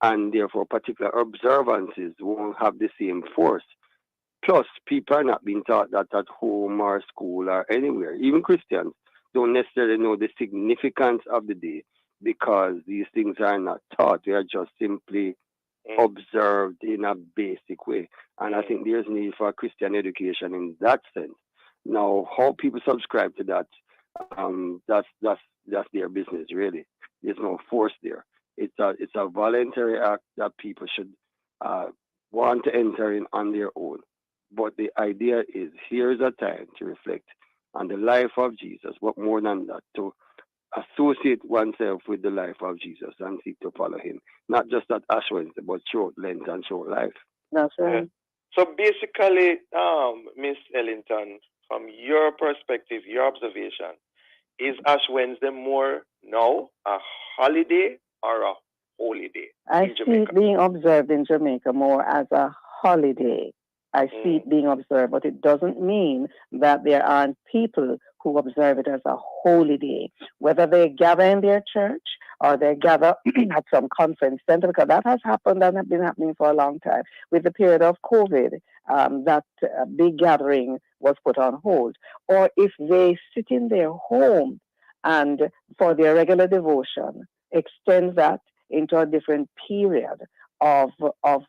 And therefore, particular observances won't have the same force. Plus, people are not being taught that at home or school or anywhere. Even Christians don't necessarily know the significance of the day because these things are not taught. They are just simply observed in a basic way. And I think there's need for Christian education in that sense. Now, how people subscribe to that, that's their business, really. There's no force there. It's a voluntary act that people should want to enter in on their own. But the idea is, here's a time to reflect on the life of Jesus, but more than that, to associate oneself with the life of Jesus and seek to follow him. Not just at Ash Wednesday, but short Lent and short life. That's right. So basically, Miss Ellington, from your perspective, your observation, is Ash Wednesday more now a holiday or a holy day? I see it being observed in Jamaica more as a holiday. I see it being observed, but it doesn't mean that there aren't people who observe it as a holy day, whether they gather in their church or they gather at some conference center, because that has happened and has been happening for a long time. With the period of COVID, that big gathering was put on hold. Or if they sit in their home and for their regular devotion, extend that into a different period of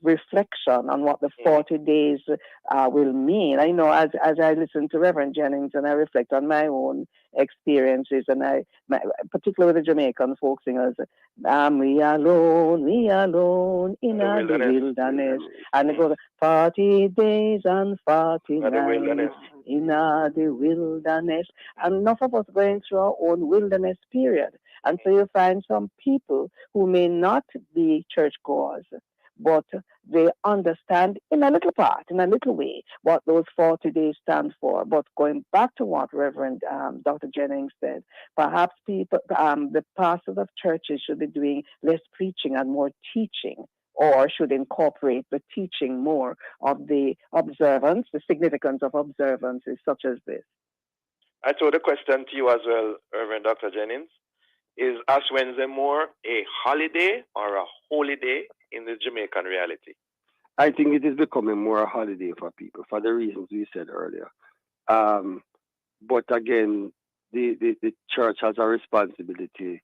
reflection on what the 40 days will mean. I know as I listen to Reverend Jennings and I reflect on my own experiences, and particularly with the Jamaican folk singers, we alone in the wilderness. And it goes 40 days and 40 nights in the wilderness. And enough of us going through our own wilderness period. And so you find some people who may not be churchgoers, but they understand in a little part, in a little way, what those 40 days stand for. But going back to what Reverend Dr. Jennings said, perhaps people, the pastors of churches should be doing less preaching and more teaching, or should incorporate the teaching more of the observance, the significance of observances such as this. I throw the question to you as well, Reverend Dr. Jennings. Is Ash Wednesday more a holiday or a holy day in the Jamaican reality? I think it is becoming more a holiday for people for the reasons we said earlier. But again, the church has a responsibility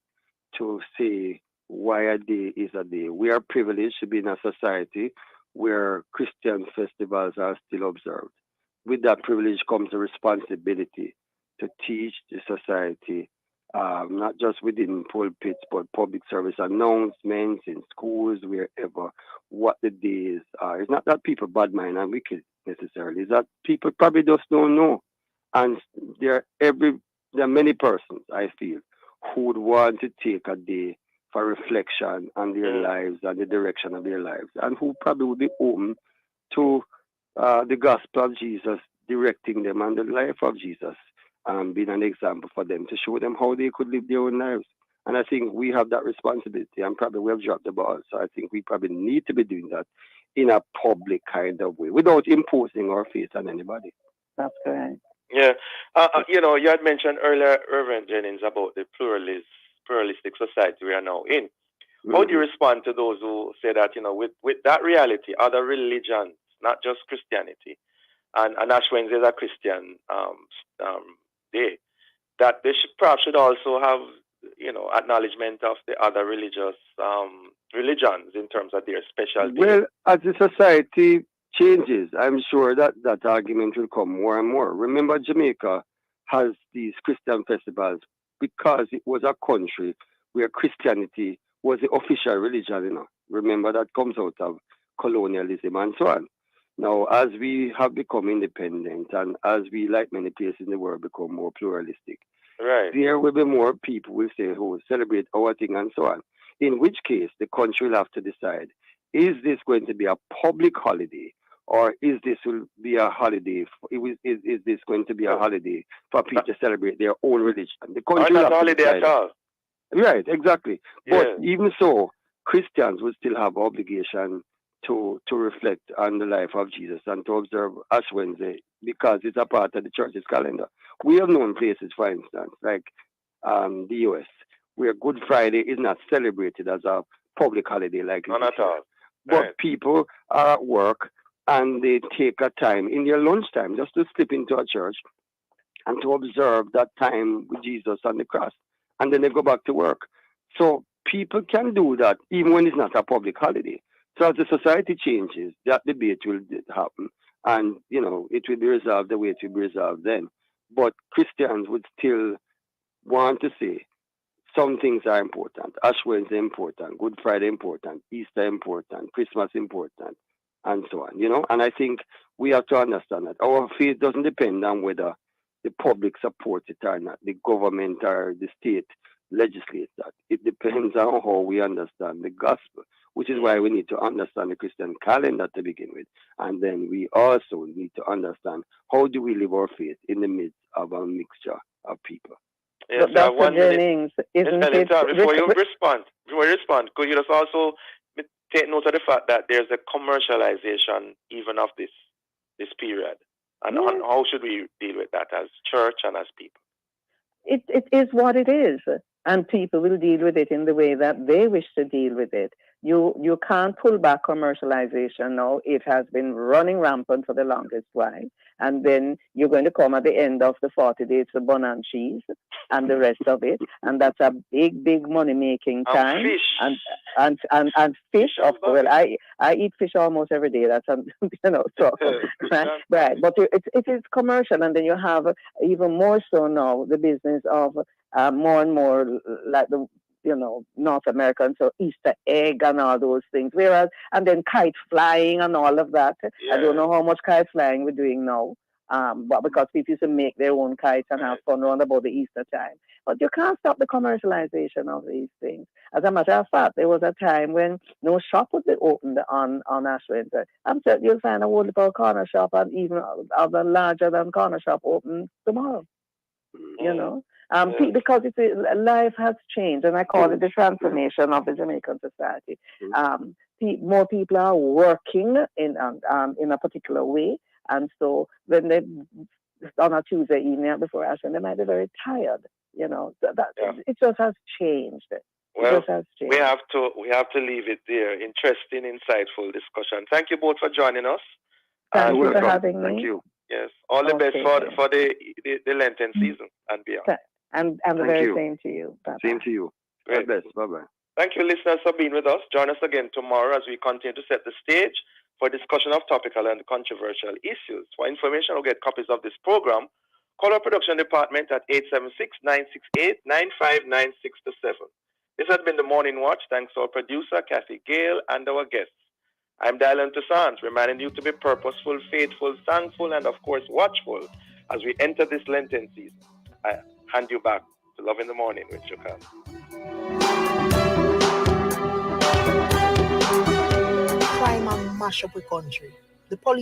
to say why a day is a day. We are privileged to be in a society where Christian festivals are still observed. With that privilege comes a responsibility to teach the society, not just within pulpits, but public service announcements in schools, wherever, what the days are. It's not that people bad mind and wicked necessarily. It's that people probably just don't know. And there are many persons, I feel, who would want to take a day for reflection on their lives and the direction of their lives, and who probably would be open to the gospel of Jesus directing them and the life of Jesus, being an example for them to show them how they could live their own lives. And I think we have that responsibility, and probably we have dropped the ball. So I think we probably need to be doing that in a public kind of way without imposing our faith on anybody. That's correct. Yeah. You had mentioned earlier, Reverend Jennings, about the pluralistic society we are now in. How do you respond to those who say that, with that reality, other religions, not just Christianity, and Ash Wednesday is a Christian day, that they perhaps should also have, acknowledgement of the other religious religions in terms of their specialty? Well, as the society changes, I'm sure that argument will come more and more. Remember, Jamaica has these Christian festivals because it was a country where Christianity was the official religion. Remember, that comes out of colonialism and so on. Now, as we have become independent and as we, like many places in the world, become more pluralistic, there will be more people who say, who celebrate our thing and so on. In which case, the country will have to decide, is this going to be a public holiday, or is this will be a holiday? Is this going to be a holiday for people to celebrate their own religion? The country will have to holiday decide. at all. Right, exactly. Yeah. But even so, Christians will still have obligation to reflect on the life of Jesus and to observe Ash Wednesday because it's a part of the church's calendar. We have known places, for instance, like the US, where Good Friday is not celebrated as a public holiday like None at all. But people are at work and they take a time in their lunchtime just to slip into a church and to observe that time with Jesus on the cross. And then they go back to work. So people can do that even when it's not a public holiday. So as the society changes, that debate will happen. And, it will be resolved the way it will be resolved then. But Christians would still want to say some things are important. Ash Wednesday important, Good Friday important, Easter important, Christmas important, and so on, And I think we have to understand that our faith doesn't depend on whether the public supports it or not, the government or the state legislates that. It depends on how we understand the gospel, which is why we need to understand the Christian calendar to begin with. And then we also need to understand how do we live our faith in the midst of a mixture of people. Yes, Dr. Jennings, isn't it? Before you respond, could you just also take note of the fact that there's a commercialization even of this period? And how should we deal with that as church and as people? It is what it is. And people will deal with it in the way that they wish to deal with it. You can't pull back commercialization now. It has been running rampant for the longest while. And then you're going to come at the end of the 40 days for bun and cheese and the rest of it. And that's a big, big money-making time. Fish. And fish, of course. Well, I eat fish almost every day. That's, so, right. But it is commercial. And then you have even more so now the business of more and more like the North American, so Easter egg and all those things. Whereas, and then kite flying and all of that. Yeah. I don't know how much kite flying we're doing now, but because people used to make their own kites and have fun around about the Easter time. But you can't stop the commercialization of these things. As a matter of fact, there was a time when no shop would be opened on Ash Wednesday. I'm certain you'll find a wonderful corner shop and even other larger than corner shop open tomorrow. Because life has changed, and I call it the transformation of the Jamaican society. More people are working in a particular way, and so when on a Tuesday evening before Ashton, they might be very tired. You know, it just has changed. Well, it just has changed. we have to leave it there. Interesting, insightful discussion. Thank you both for joining us. Thank you for having me. Thank you. Yes, all the best for the Lenten season and beyond. And the very same to you. Bye-bye. Same to you. Great. All the best. Bye-bye. Thank you, listeners, for being with us. Join us again tomorrow as we continue to set the stage for discussion of topical and controversial issues. For information or get copies of this program, call our production department at 876-968-95967. This has been the Morning Watch. Thanks to our producer, Kathy Gale, and our guests. I'm Dylan Toussaint, reminding you to be purposeful, faithful, thankful, and of course watchful as we enter this Lenten season. I hand you back to Love in the Morning with Chukan. Crime and mash up the country. The police